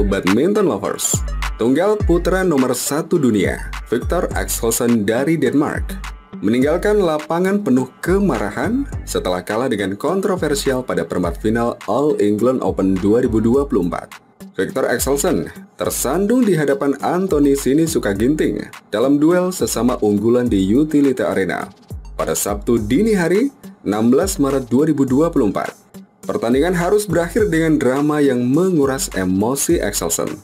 badminton lovers. Tunggal putra nomor 1 dunia, Viktor Axelsen dari Denmark, meninggalkan lapangan penuh kemarahan setelah kalah dengan kontroversial pada perempat final All England Open 2024. Viktor Axelsen tersandung di hadapan Anthony Sinisuka Ginting dalam duel sesama unggulan di Utilita Arena pada Sabtu dini hari 16 Maret 2024. Pertandingan harus berakhir dengan drama yang menguras emosi Axelsen.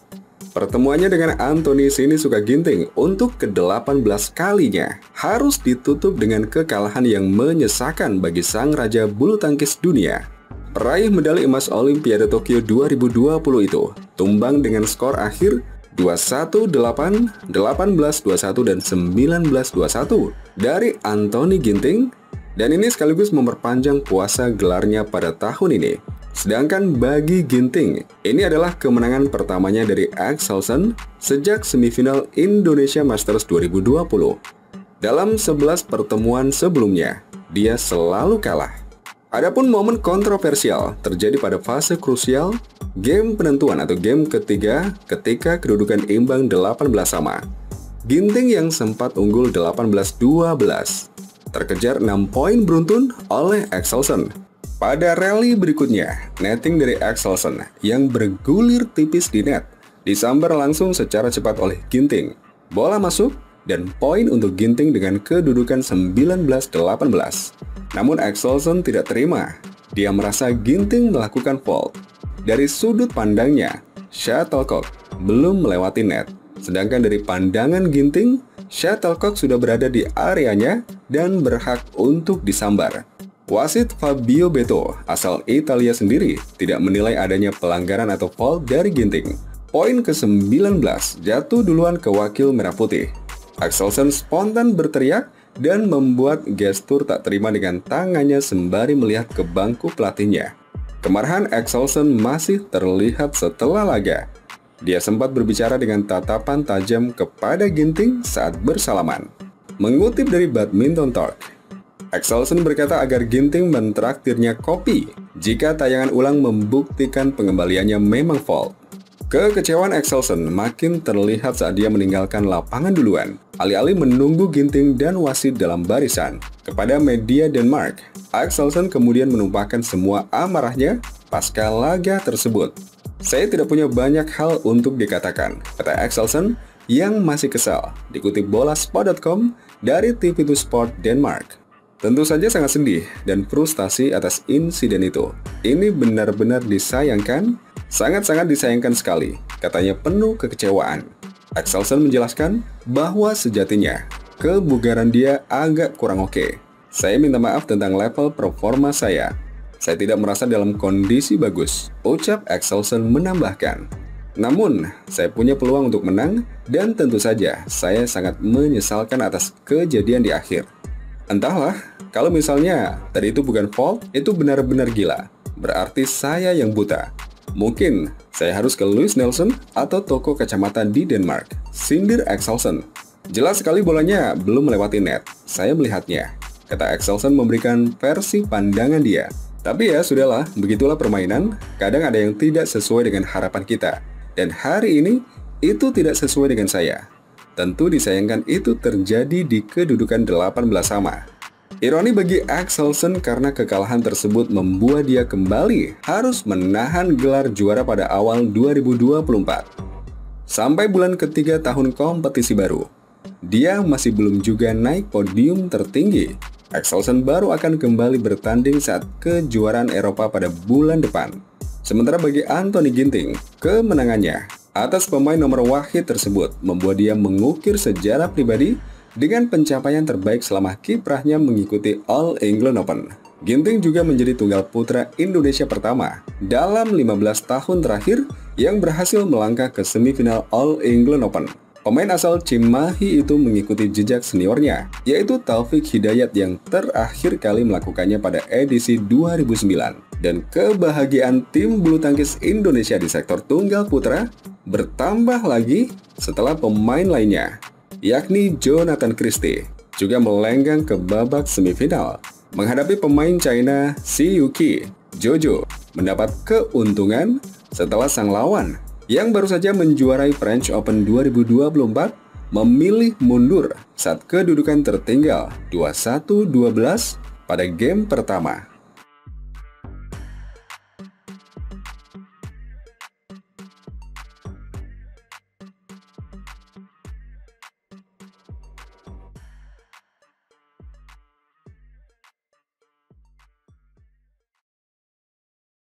Pertemuannya dengan Anthony Sinisuka Ginting untuk ke-18 kalinya harus ditutup dengan kekalahan yang menyesakan bagi sang raja bulu tangkis dunia. Peraih medali emas Olimpiade Tokyo 2020 itu tumbang dengan skor akhir 21-8, 18-21, dan 19-21 dari Anthony Ginting, dan ini sekaligus memperpanjang puasa gelarnya pada tahun ini. Sedangkan bagi Ginting, ini adalah kemenangan pertamanya dari Axelsen sejak semifinal Indonesia Masters 2020. Dalam 11 pertemuan sebelumnya, dia selalu kalah. Adapun momen kontroversial terjadi pada fase krusial game penentuan atau game ketiga ketika kedudukan imbang 18 sama. Ginting yang sempat unggul 18-12 terkejar 6 poin beruntun oleh Axelsen. Pada rally berikutnya, netting dari Axelsen yang bergulir tipis di net disambar langsung secara cepat oleh Ginting. Bola masuk dan poin untuk Ginting dengan kedudukan 19-18. Namun Axelsen tidak terima. Dia merasa Ginting melakukan fault. Dari sudut pandangnya, shuttlecock belum melewati net. Sedangkan dari pandangan Ginting, shuttlecock sudah berada di areanya dan berhak untuk disambar. Wasit Fabio Beto asal Italia sendiri tidak menilai adanya pelanggaran atau fault dari Ginting. Poin ke-19 jatuh duluan ke wakil merah putih. Axelsen spontan berteriak dan membuat gestur tak terima dengan tangannya sembari melihat ke bangku pelatihnya. Kemarahan Axelsen masih terlihat setelah laga. Dia sempat berbicara dengan tatapan tajam kepada Ginting saat bersalaman. Mengutip dari Badminton Talk, Axelsen berkata agar Ginting mentraktirnya kopi jika tayangan ulang membuktikan pengembaliannya memang fault. Kekecewaan Axelsen makin terlihat saat dia meninggalkan lapangan duluan, alih-alih menunggu Ginting dan wasit dalam barisan. Kepada media Denmark, Axelsen kemudian menumpahkan semua amarahnya pasca laga tersebut. "Saya tidak punya banyak hal untuk dikatakan," kata Axelsen yang masih kesal, dikutip bolasport.com dari TV2 Sport Denmark. Tentu saja sangat sedih dan frustasi atas insiden itu. "Ini benar-benar disayangkan, sangat-sangat disayangkan sekali," katanya penuh kekecewaan. Axelsen menjelaskan bahwa sejatinya kebugaran dia agak kurang oke. "Saya minta maaf tentang level performa saya. Saya tidak merasa dalam kondisi bagus," ucap Axelsen menambahkan. "Namun, saya punya peluang untuk menang dan tentu saja saya sangat menyesalkan atas kejadian di akhir. Entahlah, kalau misalnya tadi itu bukan fault, itu benar-benar gila. Berarti saya yang buta. Mungkin saya harus ke Louis Nelson atau toko kacamata di Denmark," sindir Axelsen. "Jelas sekali bolanya belum melewati net. Saya melihatnya," kata Axelsen memberikan versi pandangan dia. "Tapi ya sudahlah, begitulah permainan. Kadang ada yang tidak sesuai dengan harapan kita. Dan hari ini itu tidak sesuai dengan saya. Tentu disayangkan itu terjadi di kedudukan 18 sama." Ironi bagi Axelsen karena kekalahan tersebut membuat dia kembali harus menahan gelar juara pada awal 2024. Sampai bulan ketiga tahun kompetisi baru, dia masih belum juga naik podium tertinggi. Axelsen baru akan kembali bertanding saat kejuaraan Eropa pada bulan depan. Sementara bagi Anthony Ginting, kemenangannya atas pemain nomor wahid tersebut membuat dia mengukir sejarah pribadi dengan pencapaian terbaik selama kiprahnya mengikuti All England Open. Ginting juga menjadi tunggal putra Indonesia pertama dalam 15 tahun terakhir yang berhasil melangkah ke semifinal All England Open. Pemain asal Cimahi itu mengikuti jejak seniornya, yaitu Taufik Hidayat yang terakhir kali melakukannya pada edisi 2009. Dan kebahagiaan tim bulu tangkis Indonesia di sektor tunggal putra bertambah lagi setelah pemain lainnya, yakni Jonathan Christie, juga melenggang ke babak semifinal menghadapi pemain China Si Yuki. Jojo mendapat keuntungan setelah sang lawan, yang baru saja menjuarai French Open 2024, memilih mundur saat kedudukan tertinggal 21-12 pada game pertama.